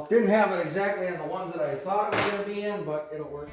So didn't have it exactly on the ones that I thought it was going to be in, but it'll work.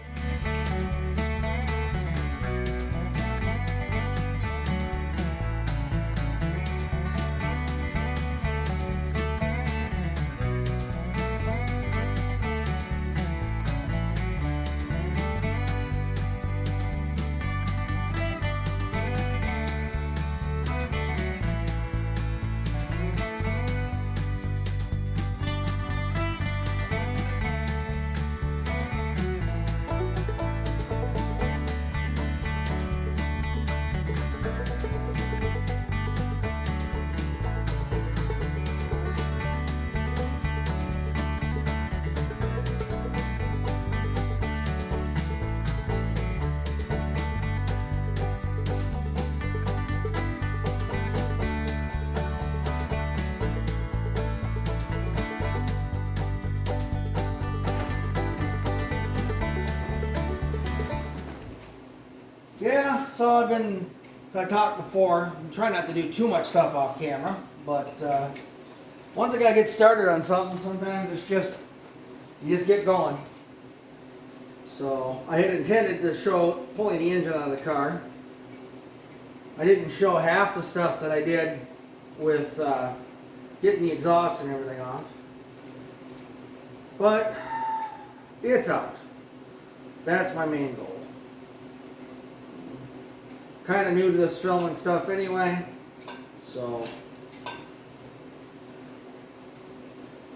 Yeah, so I talked before, I'm trying not to do too much stuff off camera, but once a guy gets started on something, sometimes it's just, you just get going. So I had intended to show pulling the engine out of the car. I didn't show half the stuff that I did with getting the exhaust and everything off. But it's out. That's my main goal. Kind of new to this filming stuff anyway, so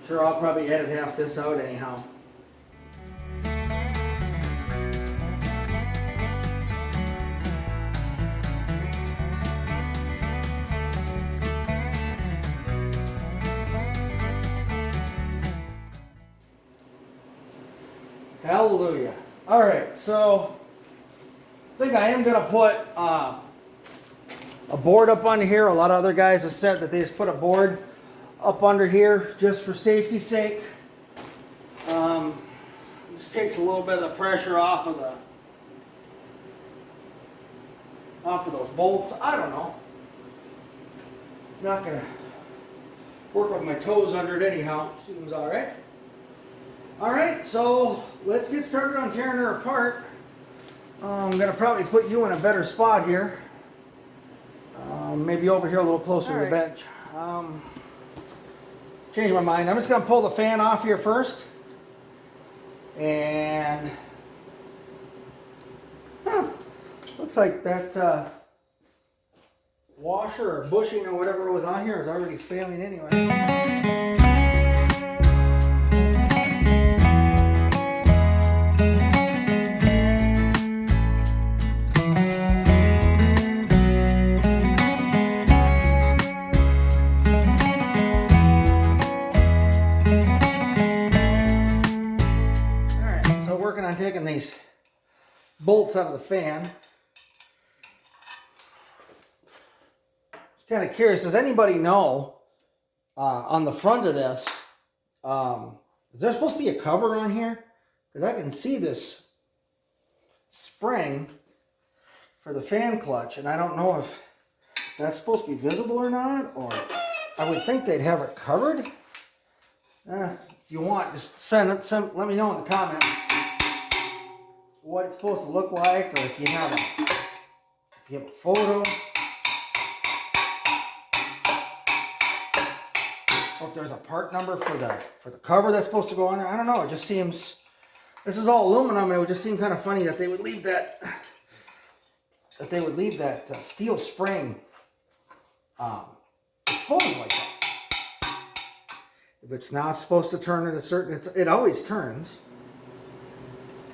sure I'll probably edit half this out anyhow. Hallelujah. All right, so I think I am going to put a board up under here. A lot of other guys have said that they just put a board up under here just for safety's sake. This takes a little bit of the pressure off of those bolts. I don't know. I'm not going to work with my toes under it anyhow. Seems all right. All right, so let's get started on tearing her apart. I'm going to probably put you in a better spot here. Maybe over here a little closer to the bench. Change my mind. I'm just going to pull the fan off here first. And looks like that washer or bushing or whatever was on here is already failing anyway. Taking these bolts out of the fan. Just kind of curious, does anybody know on the front of this, is there supposed to be a cover on here? Because I can see this spring for the fan clutch, and I don't know if that's supposed to be visible or not, or I would think they'd have it covered. If you want, just let me know in the comments what it's supposed to look like, or if you have a photo, or if there's a part number for the cover that's supposed to go on there. I don't know. It just seems, this is all aluminum, and it would just seem kind of funny that they would leave that steel spring exposed like that. If it's not supposed to turn at a certain, it always turns.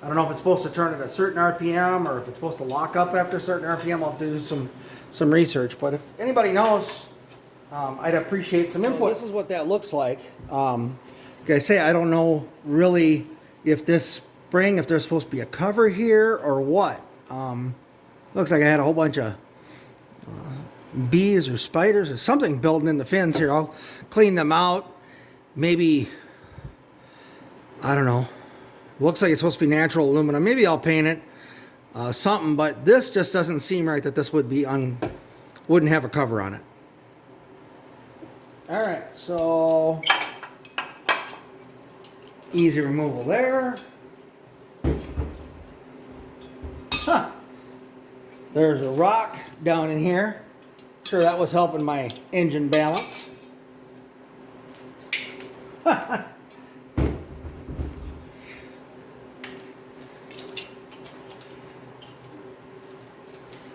I don't know if it's supposed to turn at a certain RPM or if it's supposed to lock up after a certain RPM. I'll have to do some research. But if anybody knows, I'd appreciate some input. So this is what that looks like. Like I say, I don't know really if this spring, if there's supposed to be a cover here or what. Looks like I had a whole bunch of bees or spiders or something building in the fins here. I'll clean them out. Maybe, I don't know. Looks like it's supposed to be natural aluminum. Maybe I'll paint it something, but this just doesn't seem right that this wouldn't have a cover on it. All right, so Easy removal there. Huh. There's a rock down in here. Sure, that was helping my engine balance.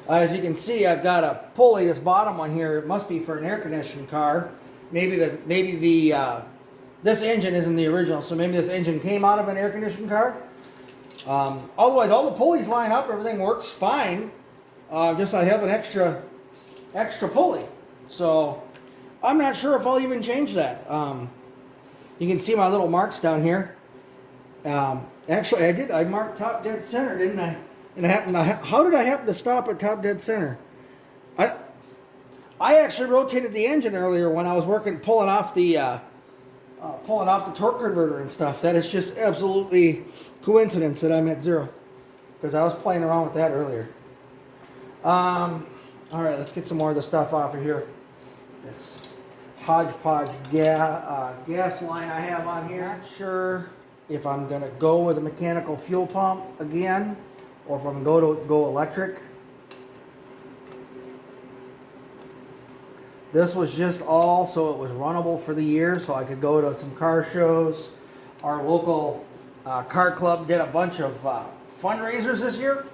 As you can see, I've got a pulley. This bottom one here, it must be for an air conditioned car. Maybe this engine isn't the original, so maybe this engine came out of an air conditioned car. Otherwise, all the pulleys line up. Everything works fine. Just I have an extra pulley, so I'm not sure if I'll even change that. You can see my little marks down here. Actually, I did. I marked top dead center, didn't I? And how did I happen to stop at top dead center? I actually rotated the engine earlier when I was pulling off the torque converter and stuff. That is just absolutely coincidence that I'm at 0, because I was playing around with that earlier. All right, let's get some more of the stuff off of here. This hodgepodge gas line I have on here. Not sure if I'm gonna go with a mechanical fuel pump again, or if I'm going to go electric. This was just all so it was runnable for the year, so I could go to some car shows. Our local car club did a bunch of fundraisers this year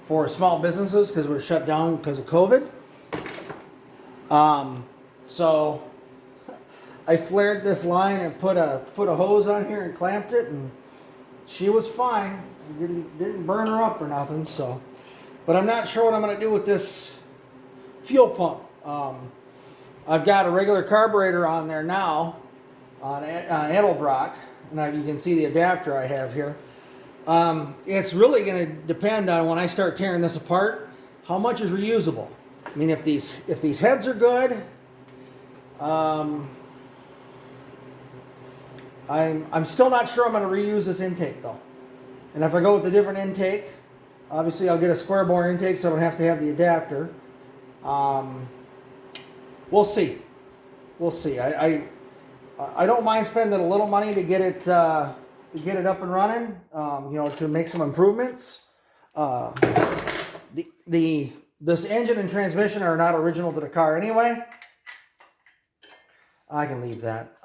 for small businesses because we're shut down because of COVID. So I flared this line and put a hose on here and clamped it, and she was fine. Didn't burn her up or nothing. So, but I'm not sure what I'm going to do with this fuel pump. I've got a regular carburetor on there now on Edelbrock, and you can see the adapter I have here. It's really going to depend on, when I start tearing this apart, how much is reusable. I mean, if these heads are good, I'm still not sure I'm going to reuse this intake though. And if I go with a different intake, obviously I'll get a square bore intake, so I don't have to have the adapter. We'll see. We'll see. I don't mind spending a little money to get it up and running. To make some improvements. This engine and transmission are not original to the car anyway. I can leave that.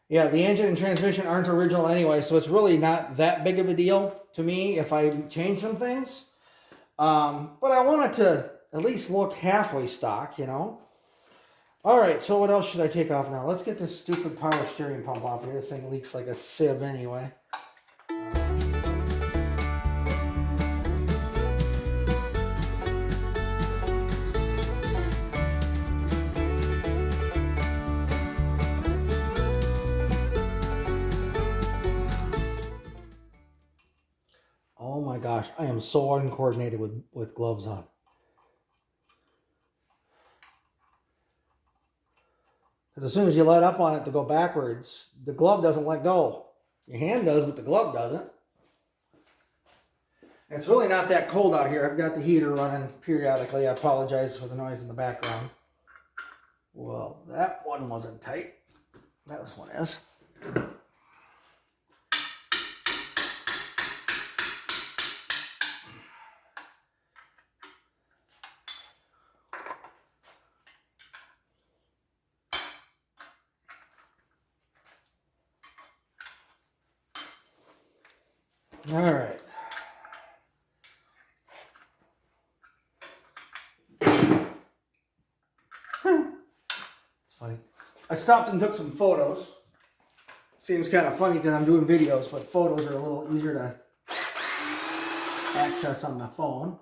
Yeah, the engine and transmission aren't original anyway, so it's really not that big of a deal to me if I change some things. But I want it to at least look halfway stock, All right, so what else should I take off now? Let's get this stupid power steering pump off here. This thing leaks like a sieve anyway. Oh my gosh, I am so uncoordinated with gloves on. Because as soon as you let up on it to go backwards, the glove doesn't let go. Your hand does, but the glove doesn't. It's really not that cold out here. I've got the heater running periodically. I apologize for the noise in the background. Well, that one wasn't tight. That one is. All right. It's funny. I stopped and took some photos. Seems kind of funny because I'm doing videos, but photos are a little easier to access on the phone.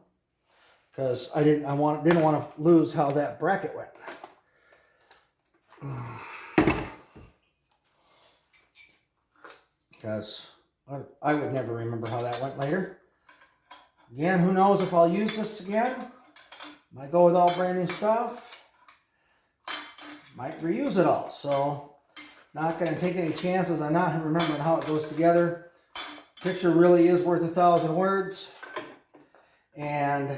Because I didn't want to lose how that bracket went. Because I would never remember how that went later. Again, who knows if I'll use this again. Might go with all brand new stuff. Might reuse it all. So, not going to take any chances on not remembering how it goes together. Picture really is worth 1,000 words. And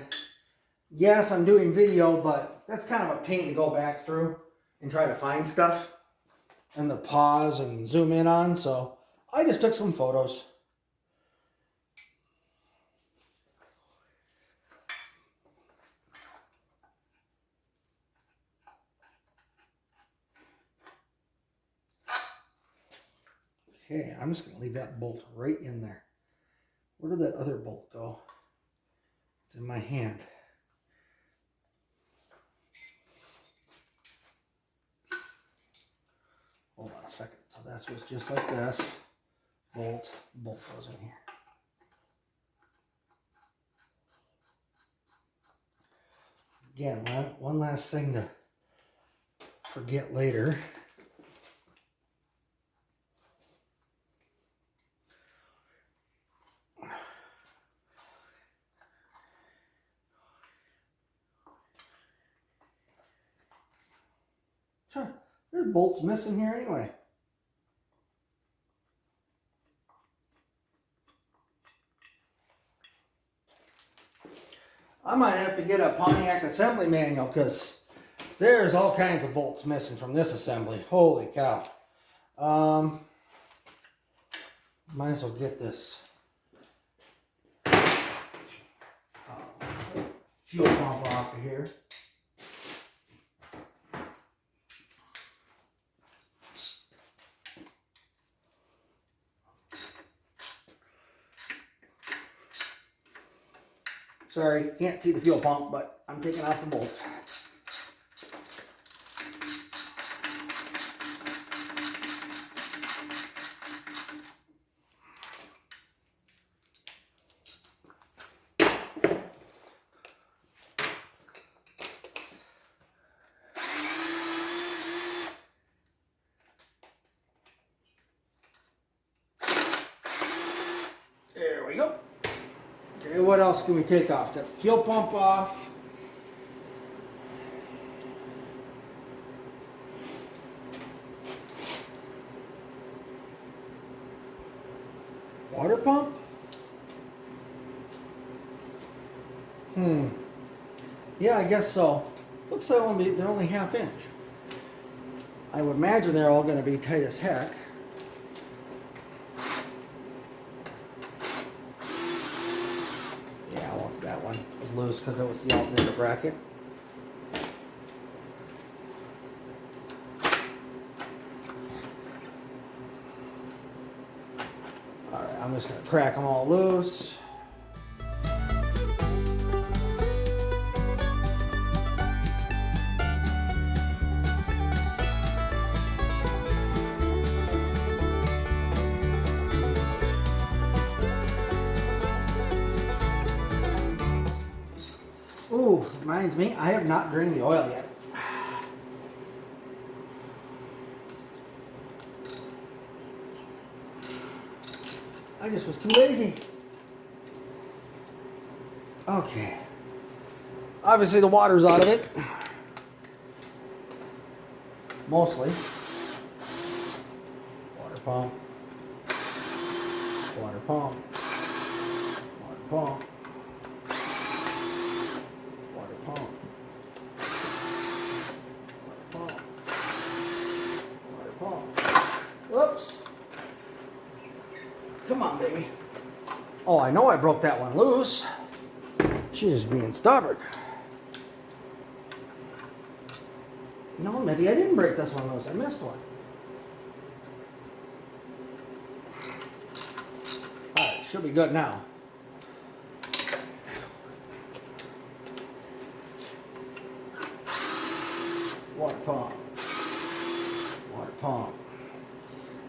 yes, I'm doing video, but that's kind of a pain to go back through and try to find stuff. and the pause and zoom in on, so I just took some photos. Okay, I'm just going to leave that bolt right in there. Where did that other bolt go? It's in my hand. Hold on a second. So that was just like this. Bolt goes in here. Again, one last thing to forget later. Sure, there's bolts missing here anyway. I might have to get a Pontiac assembly manual because there's all kinds of bolts missing from this assembly. Holy cow. Might as well get this fuel pump off of here. Sorry, you can't see the fuel pump, but I'm taking off the bolts. There we go. Okay, what else can we take off? Got the fuel pump off. Water pump? Yeah, I guess so. Looks like they're only ½ inch. I would imagine they're all going to be tight as heck. Yeah, well, that one was loose because it was the alternator bracket. Alright, I'm just going to crack them all loose. Ooh, reminds me, I have not drained the oil yet. I just was too lazy. Okay. Obviously the water's out of it. Mostly. Water pump. Water pump. Water pump. Water pump. Water pump. Water pump. Whoops. Come on, baby. Oh, I know I broke that one loose. She's just being stubborn. No, maybe I didn't break this one loose. I missed one. Alright, should be good now. Water pump. Water pump.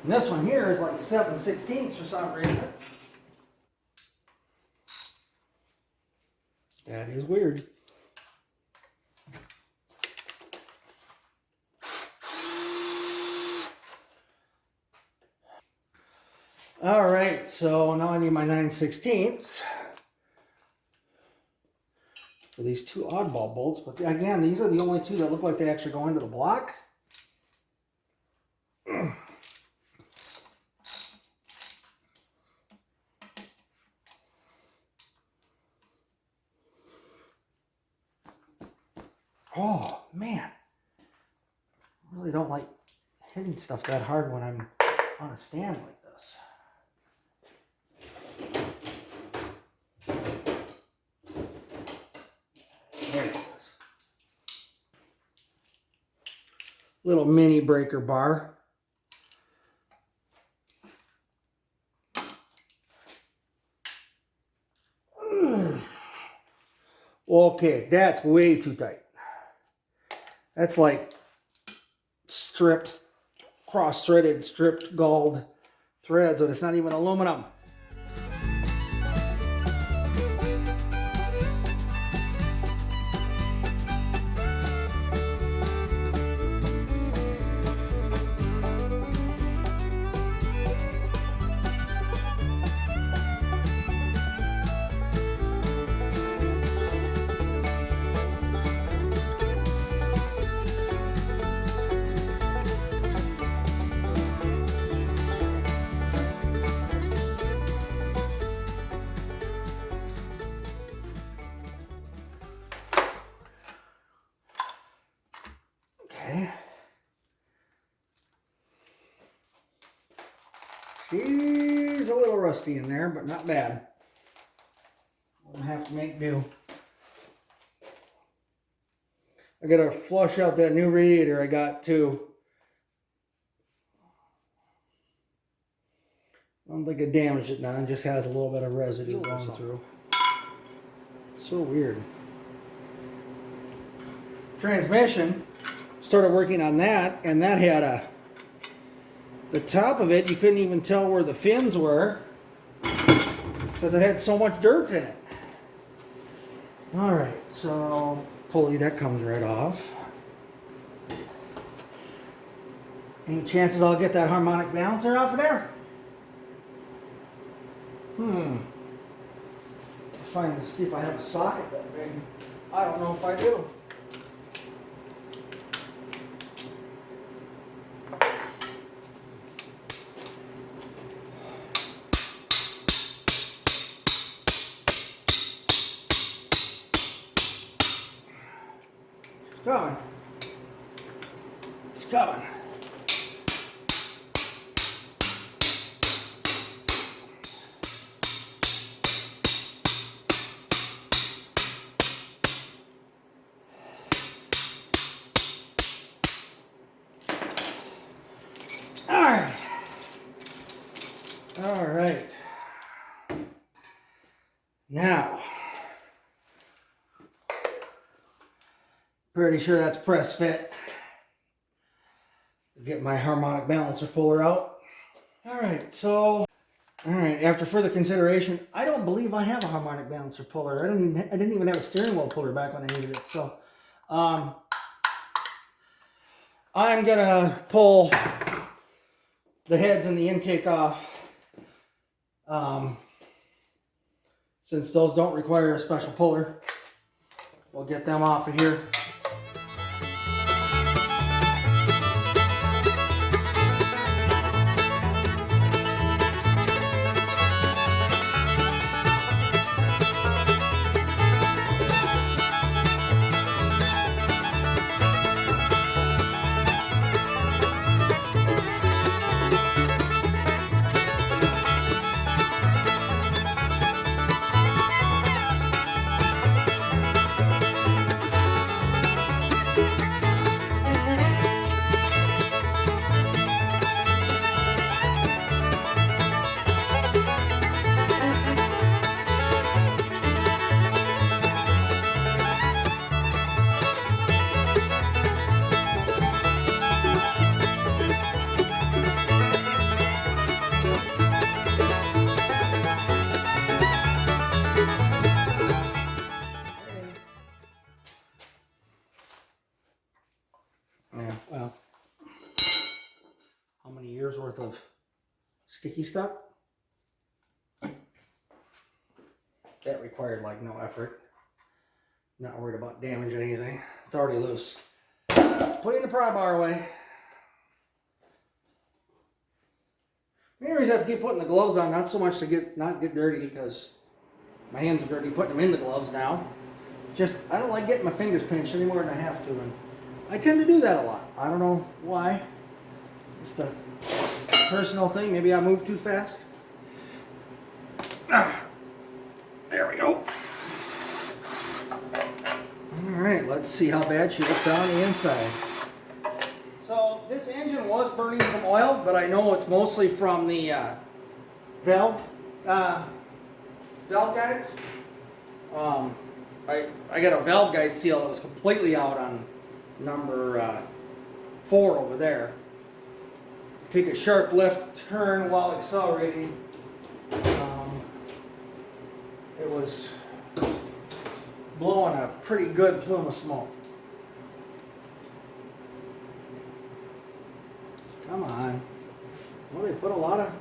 And this one here is like 7/16 for some reason. That is weird. All right, so now I need my 9/16 for these two oddball bolts. But again, these are the only two that look like they actually go into the block. Oh, man. I really don't like hitting stuff that hard when I'm on a stand like this. There it is. Little mini breaker bar. Okay, that's way too tight. That's like stripped, cross-threaded, stripped, galled threads, but it's not even aluminum. Okay. She's a little rusty in there, but not bad. We'll have to make do. I gotta flush out that new radiator I got too. I don't think I damaged it now, it just has a little bit of residue going through. So weird. Transmission, started working on that, and that had the top of it, you couldn't even tell where the fins were because it had so much dirt in it. Alright, so pulley, that comes right off. Any chances I'll get that harmonic balancer off of there? See if I have a socket that big. I don't know if I do. It's coming. It's coming. All right. Now, pretty sure that's press fit. Get my harmonic balancer puller out. All right, so, after further consideration, I don't believe I have a harmonic balancer puller. I didn't even have a steering wheel puller back when I needed it. So, I'm gonna pull the heads and the intake off. Since those don't require a special puller, we'll get them off of here. Well, how many years worth of sticky stuff? That required like no effort. Not worried about damaging anything. It's already loose. Putting the pry bar away. Maybe I have to keep putting the gloves on, not so much to not get dirty, because my hands are dirty putting them in the gloves now. Just, I don't like getting my fingers pinched any more than I have to, and I tend to do that a lot. I don't know why. Just a personal thing. Maybe I moved too fast. There we go. All right, let's see how bad she looks on the inside. So this engine was burning some oil, but I know it's mostly from the valve guides. I got a valve guide seal that was completely out on number 4 over there. Take a sharp left turn while accelerating. It was blowing a pretty good plume of smoke. Come on. Well, they put a lot of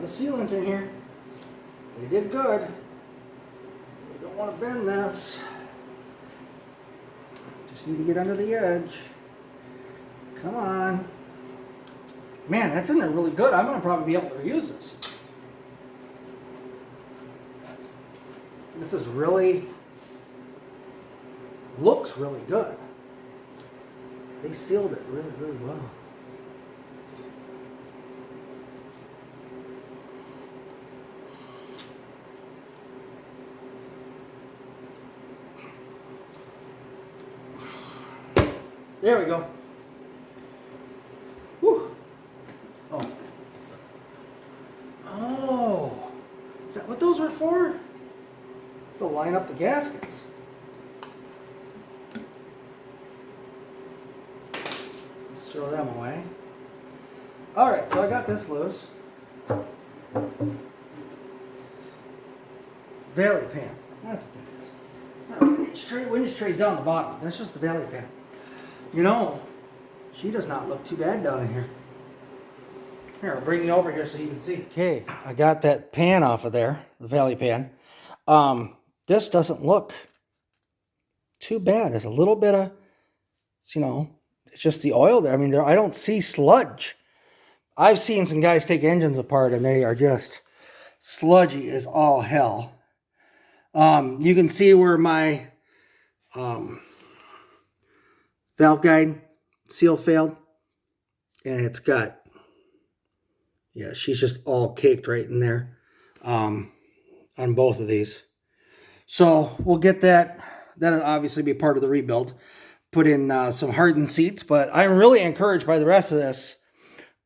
sealant in here. They did good. They don't want to bend this. Just need to get under the edge. Come on. Man, that's in there really good. I'm going to probably be able to reuse this. This is really, looks really good. They sealed it really, really well. There we go. Whew. Oh. Is that what those were for? To line up the gaskets. Let's throw them away. Alright, so I got this loose. Valley pan. That's what it is. Winch tray's down the bottom. That's just the valley pan. You know, she does not look too bad down in here. Here, I'll bring you over here so you can see. Okay, I got that pan off of there, the valley pan. This doesn't look too bad. There's a little bit of, you know, it's just the oil there. I mean, I don't see sludge. I've seen some guys take engines apart and they are just sludgy as all hell. You can see where my valve guide seal failed. And it's got, yeah, she's just all caked right in there on both of these. So we'll get that. That'll obviously be part of the rebuild. Put in some hardened seats, but I'm really encouraged by the rest of this.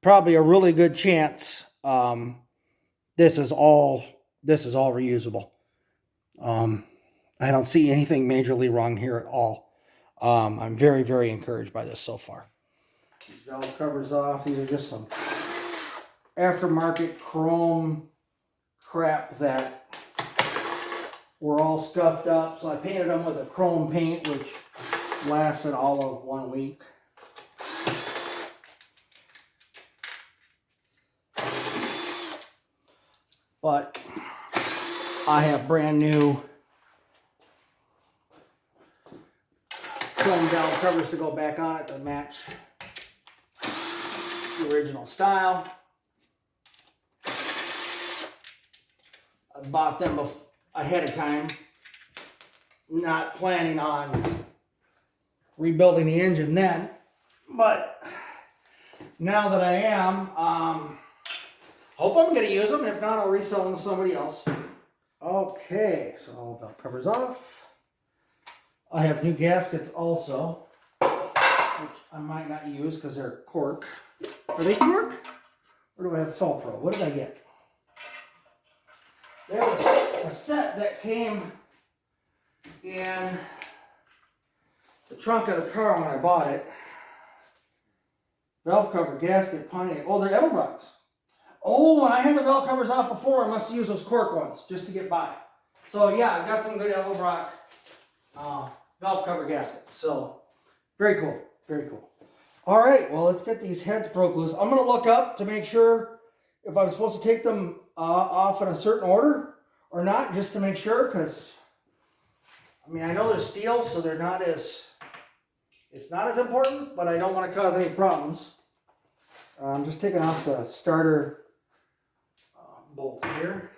Probably a really good chance this is all reusable. I don't see anything majorly wrong here at all. I'm very, very encouraged by this so far. These valve covers off. These are just some aftermarket chrome crap that were all scuffed up, so I painted them with a chrome paint, which lasted all of 1 week. But I have brand new chrome valve covers to go back on it to match the original style. I bought them ahead of time, not planning on rebuilding the engine then, but now that I am, hope I'm going to use them. If not, I'll resell them to somebody else. Okay, so all valve covers off. I have new gaskets also, which I might not use because they're cork. Are they cork? Or do I have Felpro? What did I get? There was a set that came in the trunk of the car when I bought it. Valve cover, gasket, Pontiac. Oh, they're Edelbrocks. Oh, when I had the valve covers off before, I must have used those cork ones just to get by. So yeah, I've got some good Edelbrock valve cover gaskets. So very cool, very cool. All right, well, let's get these heads broke loose. I'm going to look up to make sure if I'm supposed to take them off in a certain order or not, just to make sure, because I mean, I know they're steel, so they're not as, it's not as important, but I don't want to cause any problems. I'm just taking off the starter bolt here.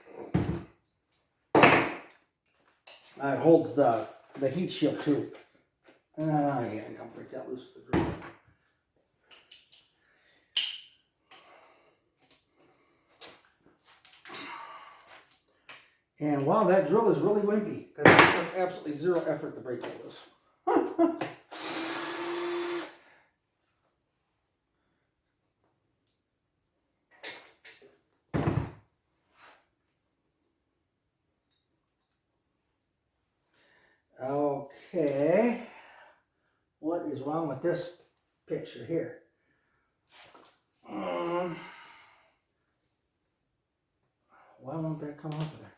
It holds the heat shield too. Yeah, don't break that loose with the drill. And wow, that drill is really wimpy because it took absolutely zero effort to break all this. Okay, what is wrong with this picture here? Why won't that come off of there?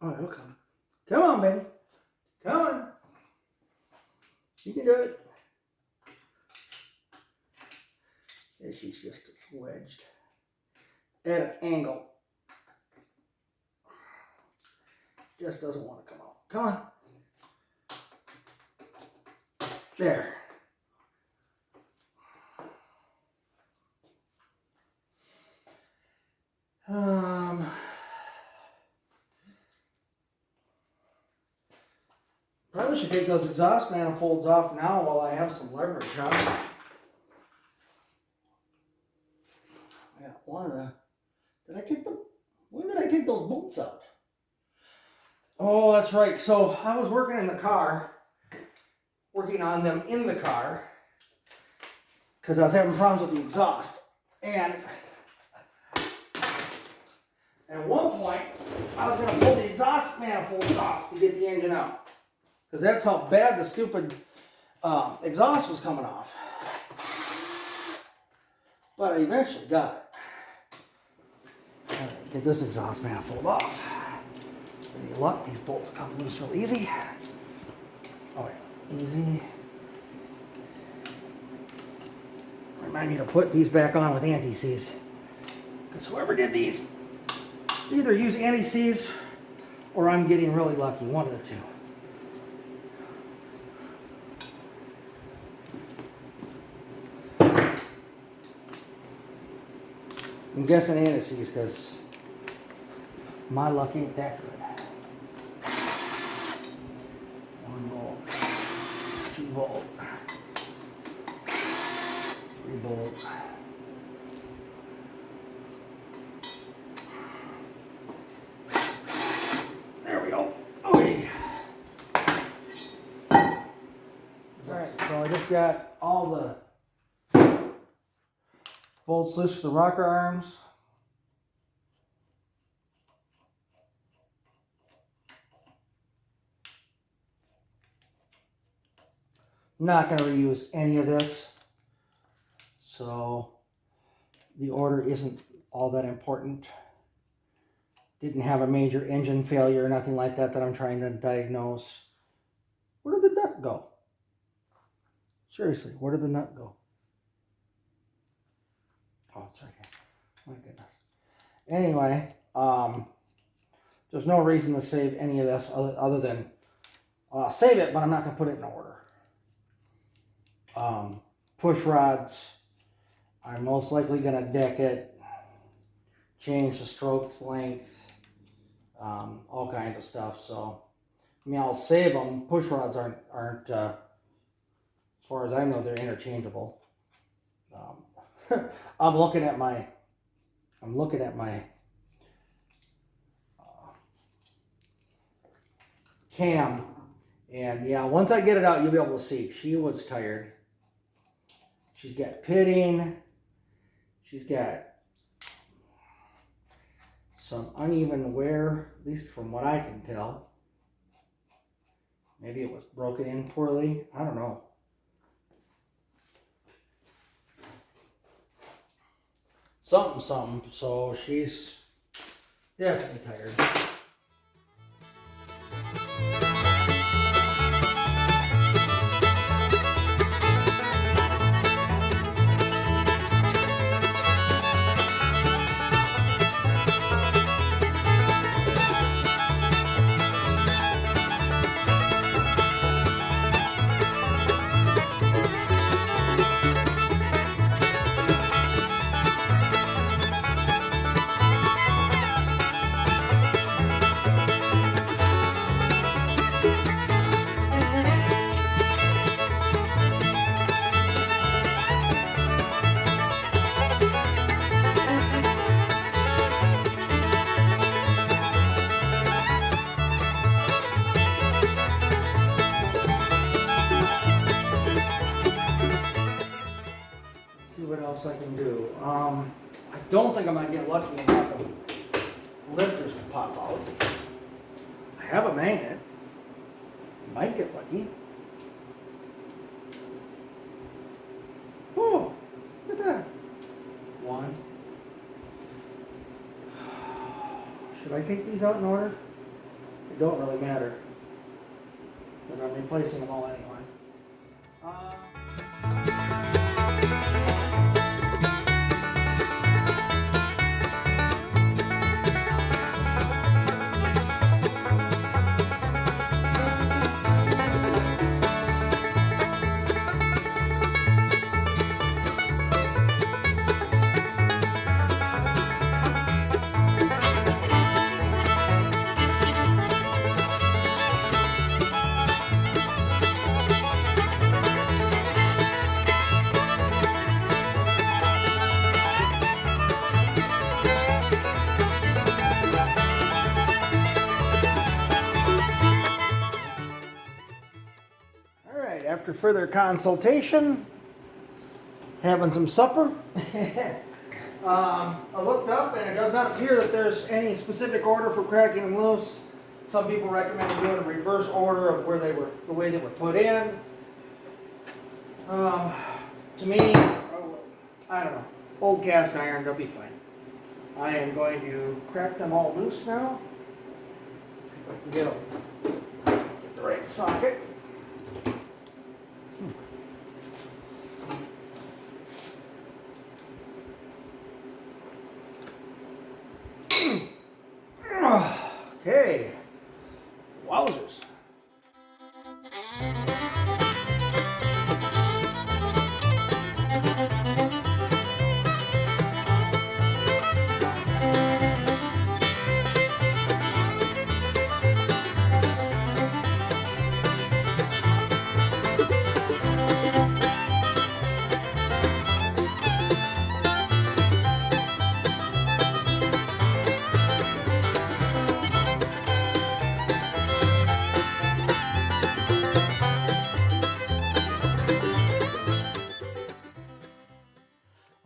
Oh, it'll come. Come on, baby. Come on. You can do it. Yeah, she's just wedged at an angle. Just doesn't want to come out. Come on. There. Probably should take those exhaust manifolds off now while I have some leverage, huh? I got one of the... Did I take them? When did I take those bolts out? Oh, that's right. So I was working in the car, working on them in the car, because I was having problems with the exhaust. And at one point, I was going to pull the exhaust manifolds off to get the engine out. Because that's how bad the stupid exhaust was coming off. But I eventually got it. All right, get this exhaust manifold off. Any luck, these bolts come loose real easy. Oh yeah, easy. Remind me to put these back on with anti-seize. Because whoever did these either use anti-seize or I'm getting really lucky, one of the two. I'm guessing anti-seize because my luck ain't that good. One bolt, 2 bolt, 3 bolt. There we go. Okay. Alright, so I just got all the bolts loose to the rocker arms. Not going to reuse any of this, so the order isn't all that important. Didn't have a major engine failure or nothing like that that I'm trying to diagnose. Where did the nut go? Seriously, where did the nut go? Oh, it's right here. My goodness. Anyway, there's no reason to save any of this other than save it, but I'm not going to put it in order. Push rods, I'm most likely going to deck it, change the stroke length, all kinds of stuff. So, I mean, I'll save them. Push rods aren't as far as I know, they're interchangeable. I'm looking at my cam, and yeah, once I get it out, you'll be able to see. She was tired. She's got pitting. She's got some uneven wear, at least from what I can tell. Maybe it was broken in poorly. I don't know. Something. So she's definitely tired. don't think I'm going to get lucky and have the lifters pop out. I have a magnet. Might get lucky. Oh, look at that. One. Should I take these out in order? It don't really matter, because I'm replacing them all anyway. After further consultation, having some supper, I looked up and it does not appear that there's any specific order for cracking them loose. Some people recommend doing a reverse order of where they were, the way they were put in. To me, I don't know, old cast iron, they'll be fine. I am going to crack them all loose now. See if I can get the right socket. Okay, wowzers.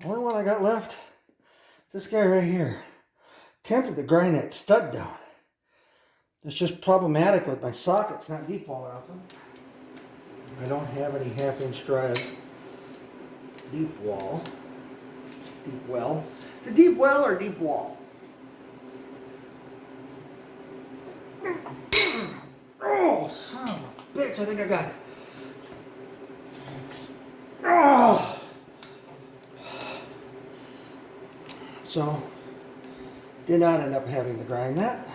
Only one I got left is this guy right here. Tempted to grind that stud down. It's just problematic with my sockets not deep well enough. I don't have any 1/2-inch drive deep well. It's a deep well or deep wall? Oh, son of a bitch, I think I got it. Oh! So, did not end up having to grind that.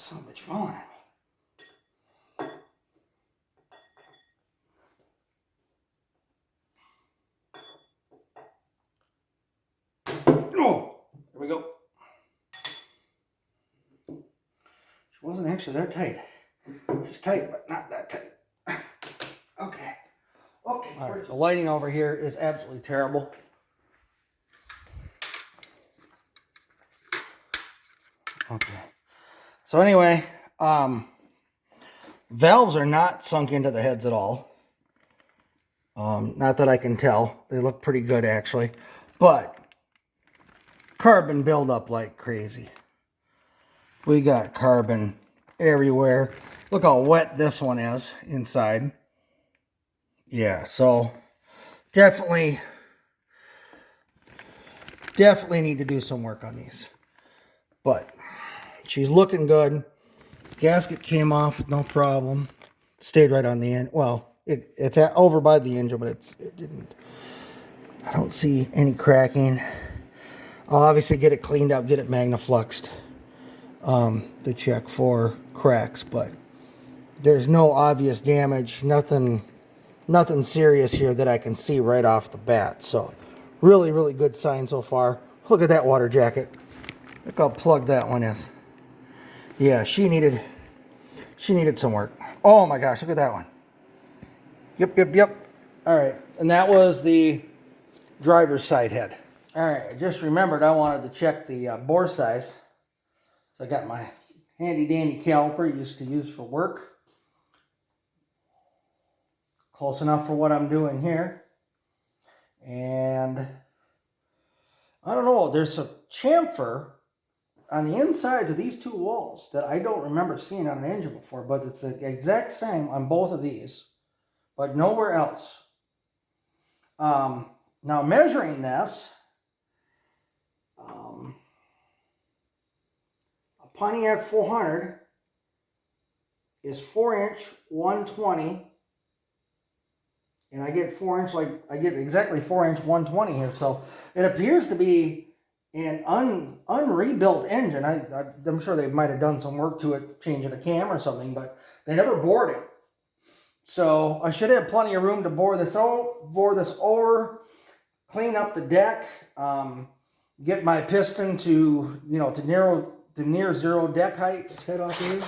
son of a bitch falling at me. Oh, there we go. She wasn't actually that tight. She's tight, but not that tight. Okay. Okay. All right. The lighting over here is absolutely terrible. Okay. So anyway, valves are not sunk into the heads at all. Not that I can tell. They look pretty good actually, but carbon buildup like crazy. We got carbon everywhere. Look how wet this one is inside. Yeah, so definitely need to do some work on these. But she's looking good. Gasket came off, no problem. Stayed right on the end. Well, it's over by the engine, but it didn't. I don't see any cracking. I'll obviously get it cleaned up, get it magnafluxed to check for cracks, but there's no obvious damage, nothing serious here that I can see right off the bat. So really, really good sign so far. Look at that water jacket. Look how plugged that one is. Yeah, she needed some work. Oh my gosh, look at that one. Yep. All right, and that was the driver's side head. All right, I just remembered I wanted to check the bore size. So I got my handy dandy caliper I used to use for work. Close enough for what I'm doing here. And I don't know, there's a chamfer on the insides of these two walls that I don't remember seeing on an engine before, but it's the exact same on both of these, but nowhere else. Now measuring this, a Pontiac 400 is 4-inch 120, and I get 4-inch, like I get exactly 4-inch 120 here. So it appears to be an unrebuilt engine. I'm sure they might have done some work to it, changing a cam or something, but they never bored it. So I should have plenty of room to bore this over, clean up the deck, get my piston to near zero deck height. Let's head off here.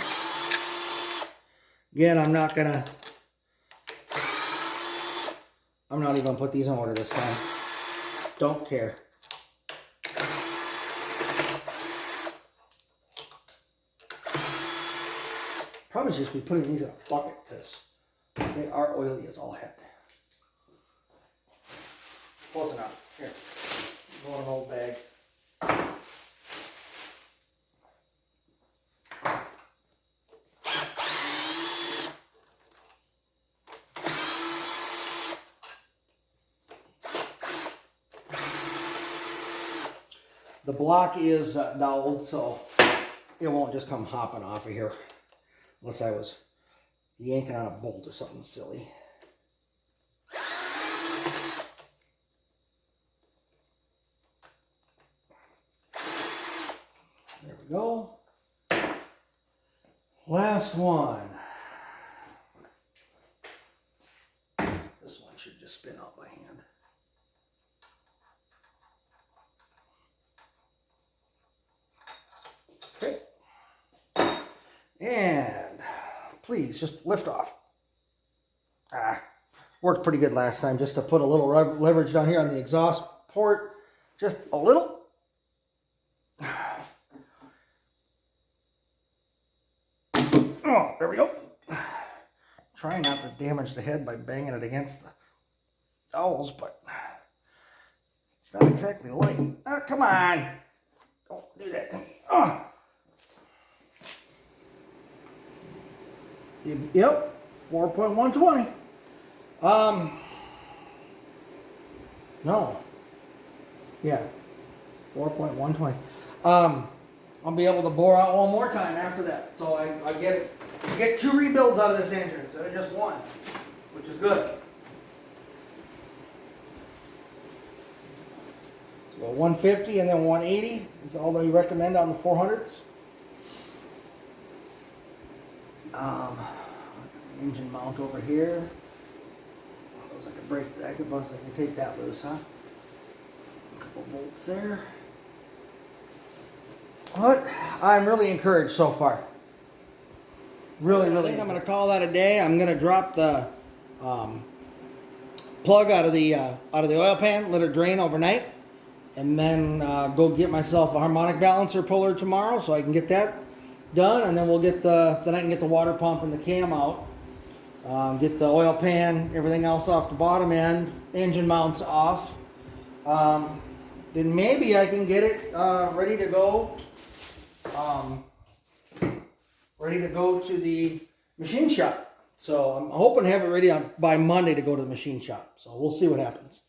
Again, I'm not even gonna put these in order this time. Don't care. Probably just be putting these in a bucket because they are oily as all heck. Close enough. Here. Go in an old bag. The block is doweled, so it won't just come hopping off of here unless I was yanking on a bolt or something silly. There we go. Last one. This one should just spin out by hand. Okay. And please just lift off. Worked pretty good last time, just to put a little leverage down here on the exhaust port. Just a little. Oh, there we go. Trying not to damage the head by banging it against the dowels, but it's not exactly light. Oh, come on. Don't do that to me. Oh. Yep, 4.120. No. Yeah, 4.120. I'll be able to bore out one more time after that. So I get 2 rebuilds out of this engine instead of just one, which is good. So 150 and then 180 is all they recommend on the 400s. Engine mount over here. I could take that loose, huh? A couple bolts there. But I'm really encouraged so far. Really. I think I'm going to call that a day. I'm going to drop the plug out of the oil pan, let it drain overnight, and then go get myself a harmonic balancer puller tomorrow, so I can get that done, and then then I can get the water pump and the cam out. Get the oil pan, everything else off the bottom end, engine mounts off. Then maybe I can get it ready to go. Ready to go to the machine shop. So I'm hoping to have it ready by Monday to go to the machine shop. So we'll see what happens.